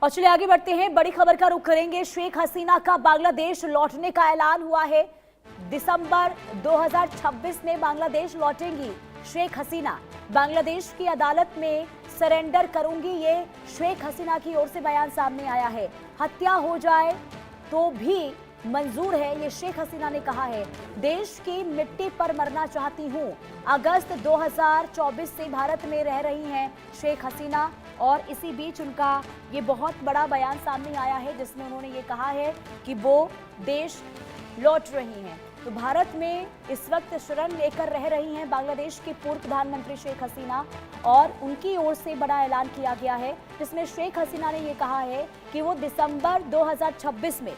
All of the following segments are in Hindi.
और चलिए आगे बढ़ते हैं, बड़ी खबर का रुख करेंगे। शेख हसीना का बांग्लादेश लौटने का ऐलान हुआ है। दिसंबर 2026 में बांग्लादेश लौटेंगी शेख हसीना। बांग्लादेश की अदालत में सरेंडर करूंगी, ये शेख हसीना की ओर से बयान सामने आया है। हत्या हो जाए तो भी मंजूर है, ये शेख हसीना ने कहा है। देश की मिट्टी पर मरना चाहती हूं। अगस्त 2024 से भारत में रह रही हैं शेख हसीना और इसी बीच उनका ये बहुत बड़ा बयान सामने आया है जिसमें उन्होंने ये कहा है कि वो देश लौट रही हैं। तो भारत में इस वक्त शरण लेकर रह रही हैं बांग्लादेश की पूर्व प्रधानमंत्री शेख हसीना और उनकी ओर से बड़ा ऐलान किया गया है जिसमें शेख हसीना ने ये कहा है कि वो दिसंबर 2026 में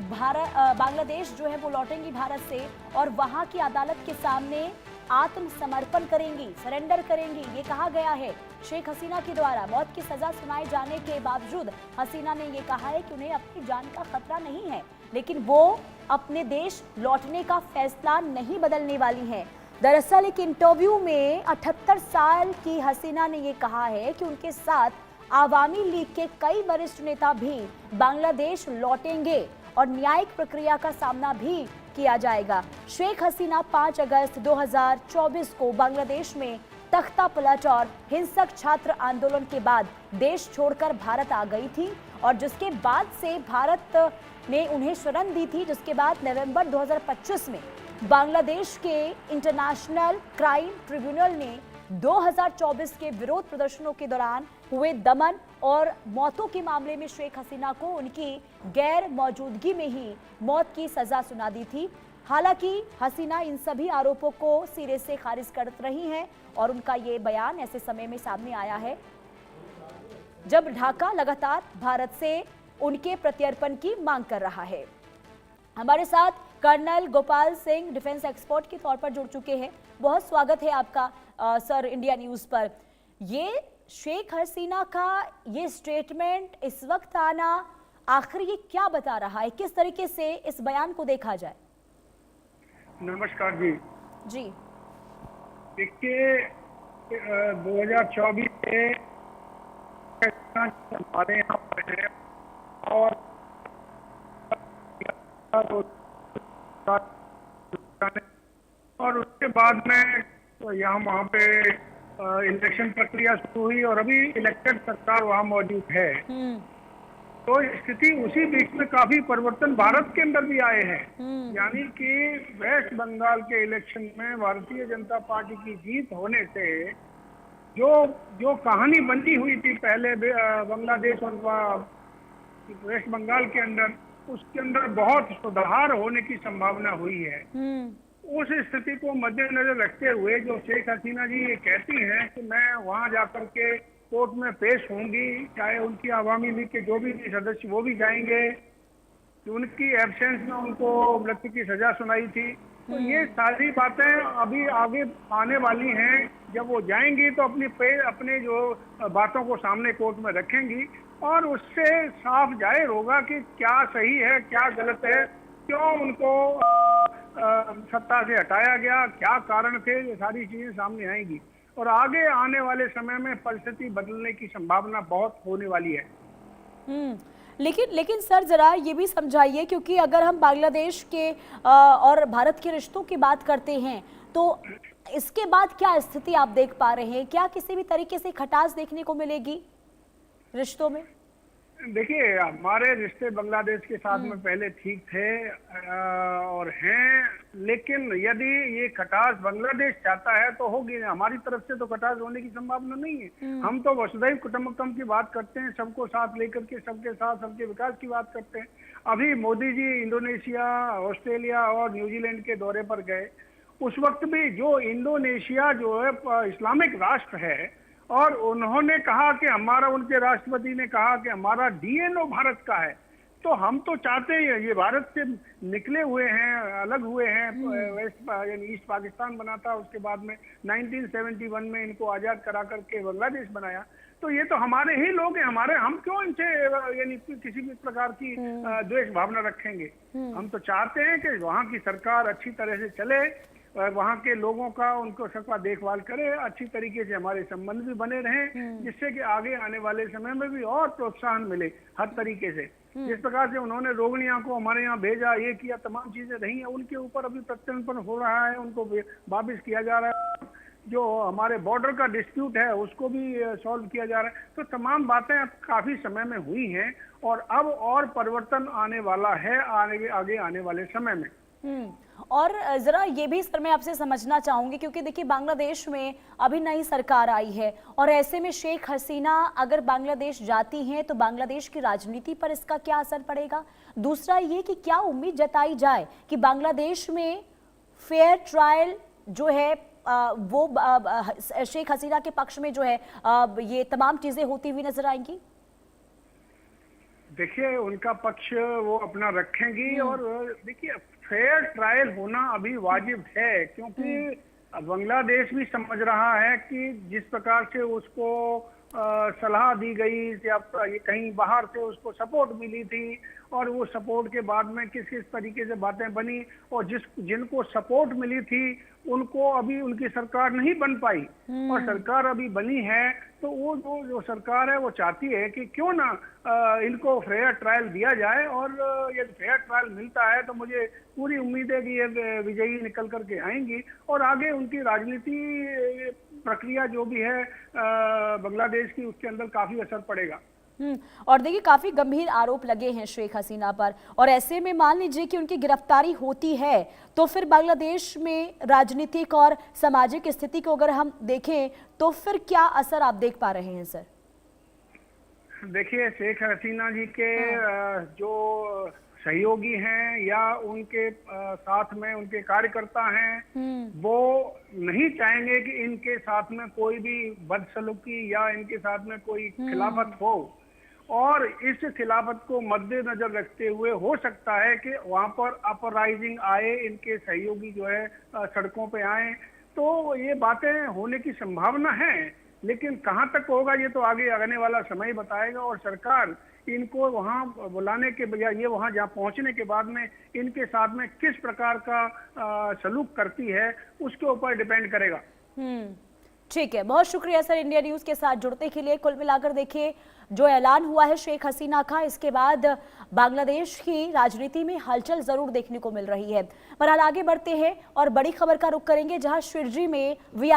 बांग्लादेश जो है वो लौटेंगी भारत से और वहां की अदालत के सामने आत्मसमर्पण करेंगी, सरेंडर करेंगी, ये कहा गया है शेख हसीना के द्वारा। मौत की सजा सुनाए जाने के बावजूद हसीना ने ये कहा है कि उन्हें अपनी जान का खतरा नहीं है, लेकिन वो अपने देश लौटने का फैसला नहीं बदलने वाली हैं। दरअसल एक इंटरव्यू में 78 साल की हसीना ने ये कहा है कि उनके साथ आवामी लीग के कई वरिष्ठ नेता भी बांग्लादेश लौटेंगे और न्यायिक प्रक्रिया का सामना भी किया जाएगा। शेख हसीना 5 अगस्त 2024 को बांग्लादेश में तख्ता पलट और हिंसक छात्र आंदोलन के बाद देश छोड़कर भारत आ गई थी और जिसके बाद से भारत ने उन्हें शरण दी थी, जिसके बाद नवंबर 2025 में बांग्लादेश के इंटरनेशनल क्राइम ट्रिब्यूनल ने 2024 के विरोध प्रदर्शनों के दौरान हुए दमन और मौतों के मामले में शेख हसीना को उनकी गैर मौजूदगी में ही मौत की सजा सुना दी थी। हालांकि हसीना इन सभी आरोपों को सिरे से खारिज कर रही हैं और उनका ये बयान ऐसे समय में सामने आया है जब ढाका लगातार भारत से उनके प्रत्यर्पण की मांग कर रहा है। हमारे साथ colonel Gopal Singh defence expert के तौर पर जुड़ चुके हैं। बहुत स्वागत है आपका सर इंडिया न्यूज पर। ये शेख हसीना का ये स्टेटमेंट इस वक्त आना आखिर ये क्या बता रहा है, किस तरीके से इस बयान को देखा जाए? नमस्कार जी। जी देखिए 2024 में हमारे यहाँ पर है और उसके बाद में तो यहाँ वहाँ पे इलेक्शन प्रक्रिया शुरू हुई और अभी इलेक्टेड सरकार वहाँ मौजूद है। तो स्थिति उसी बीच में काफी परिवर्तन भारत के अंदर भी आए हैं। यानी कि वेस्ट बंगाल के इलेक्शन में भारतीय जनता पार्टी की जीत होने से जो कहानी बनी हुई थी पहले बांग्लादेश और वेस्ट बंगाल के अंदर, उसके अंदर बहुत सुधार होने की संभावना हुई है। उस स्थिति को मद्देनजर रखते हुए जो शेख हसीना जी ये कहती हैं कि मैं वहां जाकर के कोर्ट में पेश होंगी, चाहे उनकी आवामी लीग के जो भी सदस्य वो भी जाएंगे, कि उनकी एब्सेंस में उनको मृत्यु की सजा सुनाई थी। तो ये सारी बातें अभी आगे आने वाली हैं। जब वो जाएंगी तो अपने जो बातों को सामने कोर्ट में रखेंगी और उससे साफ जाहिर होगा कि क्या सही है क्या गलत है, क्यों उनको सत्ता से हटाया गया, क्या कारण थे, ये सारी चीजें सामने आएंगी और आगे आने वाले समय में परिस्थिति बदलने की संभावना बहुत होने वाली है। लेकिन सर जरा ये भी समझाइए, क्योंकि अगर हम बांग्लादेश के और भारत के रिश्तों की बात करते हैं तो इसके बाद क्या स्थिति आप देख पा रहे हैं? क्या किसी भी तरीके से खटास देखने को मिलेगी रिश्तों में? देखिए हमारे रिश्ते बांग्लादेश के साथ में पहले ठीक थे और हैं, लेकिन यदि ये खटास बांग्लादेश चाहता है तो होगी। हमारी तरफ से तो खटास होने की संभावना नहीं है। हम तो वसुधैव कुटुंबकम की बात करते हैं, सबको साथ लेकर के सबके साथ सबके विकास की बात करते हैं। अभी मोदी जी इंडोनेशिया, ऑस्ट्रेलिया और न्यूजीलैंड के दौरे पर गए, उस वक्त भी जो इंडोनेशिया जो है इस्लामिक राष्ट्र है और उन्होंने कहा कि हमारा, उनके राष्ट्रपति ने कहा कि हमारा डीएनए भारत का है। तो हम तो चाहते हैं, ये भारत से निकले हुए हैं, अलग हुए हैं, वेस्ट यानी ईस्ट पाकिस्तान बना था, उसके बाद में 1971 में इनको आजाद करा करके बांग्लादेश बनाया। तो ये तो हमारे ही लोग हैं, हम क्यों इनसे यानी किसी भी प्रकार की द्वेष भावना रखेंगे। हम तो चाहते हैं कि वहाँ की सरकार अच्छी तरह से चले वहाँ के लोगों का, उनको सबका देखभाल करे, अच्छी तरीके से हमारे संबंध भी बने रहें, जिससे कि आगे आने वाले समय में भी और प्रोत्साहन मिले हर तरीके से। जिस प्रकार से उन्होंने रोगिणियों को हमारे यहाँ भेजा, ये किया, तमाम चीजें रही हैं, उनके ऊपर अभी प्रत्यर्पण हो रहा है, उनको वापिस किया जा रहा है। जो हमारे बॉर्डर का डिस्प्यूट है उसको भी सॉल्व किया जा रहा है। तो तमाम बातें अब काफी समय में हुई हैं और अब और परिवर्तन आने वाला है आगे आने वाले समय में। और जरा ये भी सर मैं आपसे समझना चाहूंगी, क्योंकि देखिए बांग्लादेश में अभी नई सरकार आई है और ऐसे में शेख हसीना अगर बांग्लादेश जाती हैं तो बांग्लादेश की राजनीति पर इसका क्या असर पड़ेगा। दूसरा ये कि क्या उम्मीद जताई जाए कि बांग्लादेश में फेयर ट्रायल जो है वो शेख हसीना के पक्ष में जो है ये तमाम चीजें होती हुई नजर आएंगी। देखिए, उनका पक्ष वो अपना रखेंगी और देखिए फेयर ट्रायल होना अभी वाजिब है, क्योंकि बांग्लादेश भी समझ रहा है कि जिस प्रकार से उसको सलाह दी गई या ये कहीं बाहर से उसको सपोर्ट मिली थी और वो सपोर्ट के बाद में किस किस तरीके से बातें बनी, और जिनको सपोर्ट मिली थी उनको अभी उनकी सरकार नहीं बन पाई और सरकार अभी बनी है, तो वो जो सरकार है वो चाहती है कि क्यों ना इनको फेयर ट्रायल दिया जाए, और यदि फेयर ट्रायल मिलता है तो मुझे पूरी उम्मीद है कि ये विजयी निकल करके आएंगी और आगे उनकी राजनीति प्रक्रिया जो भी है बांग्लादेश की, उसके अंदर काफी असर पड़ेगा। और देखिए काफी गंभीर आरोप लगे हैं शेख हसीना पर, और ऐसे में मान लीजिए कि उनकी गिरफ्तारी होती है तो फिर बांग्लादेश में राजनीतिक और सामाजिक स्थिति को अगर हम देखें तो फिर क्या असर आप देख पा रहे हैं सर। देखिए, शेख हसीना जी के जो सहयोगी हैं या उनके साथ में उनके कार्यकर्ता हैं, वो नहीं चाहेंगे कि इनके साथ में कोई भी बदसलूकी या इनके साथ में कोई खिलाफत हो, और इस खिलाफत को मद्देनजर रखते हुए हो सकता है कि वहां पर अपराइजिंग आए, इनके सहयोगी जो है सड़कों पे आए, तो ये बातें होने की संभावना है, लेकिन कहां तक होगा ये तो आगे आने वाला समय बताएगा। और सरकार इनको वहां बुलाने के बजाय ये वहां जहां पहुंचने के बाद में इनके साथ में किस प्रकार का सलूक करती है उसके ऊपर डिपेंड करेगा। ठीक है, बहुत शुक्रिया सर इंडिया न्यूज के साथ जुड़ने के लिए। कुल मिलाकर देखिए जो ऐलान हुआ है शेख हसीना का, इसके बाद बांग्लादेश की राजनीति में हलचल जरूर देखने को मिल रही है। पर आगे बढ़ते हैं और बड़ी खबर का रुख करेंगे, जहां शिरजी में